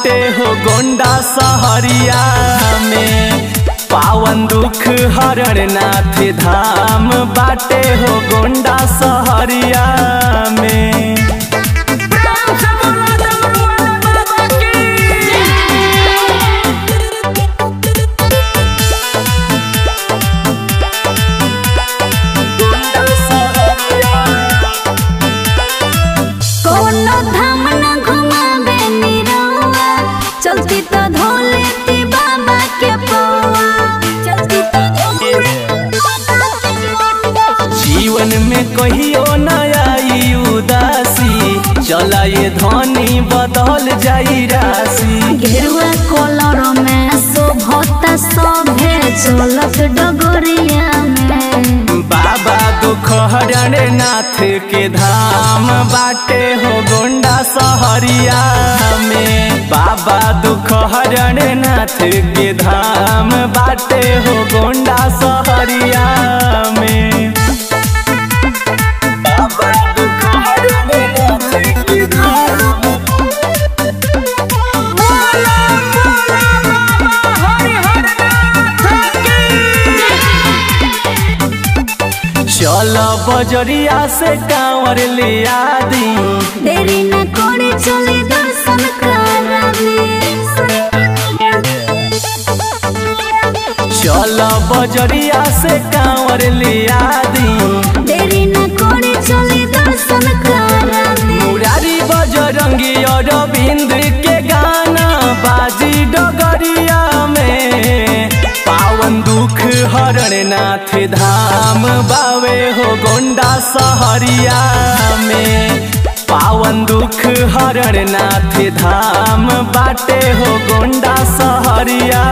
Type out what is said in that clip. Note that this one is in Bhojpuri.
बाटे हो गोंडा सहरिया में। पावन दुख हरण नाथ धाम बाटे हो गोंडा सहरिया में। चलती तो धोलेती बाबा के पौआ, चलती तो जीवन में कहियो न आई उदासी, चला ये धनी बदल जाई राशि। गेरुआ कलर में शोभता सभे चलत डगरिया में। बाबा दुख हरण नाथ के धाम बाटे हो गोंडा सहरिया में। बाबा दुख हरण नाथ के धाम बाटे हो गोंडा सहरिया में। बाबा दुख हरण नाथ के धाम चल बजरिया से कांवर लिया दी, देरी न करे चले दर्शन करा दी। चल बजरिया से कांवर लिया दी, देरी न करे चले दर्शन करा दी। मुरारी बजरंगी अरविंद के गाना बाजी डगरिया में। पावन दुख हरण नाथ धाम बावे हो गोंडा सहरिया में। पावन दुख हरण नाथ धाम बाटे हो गोंडा सहरिया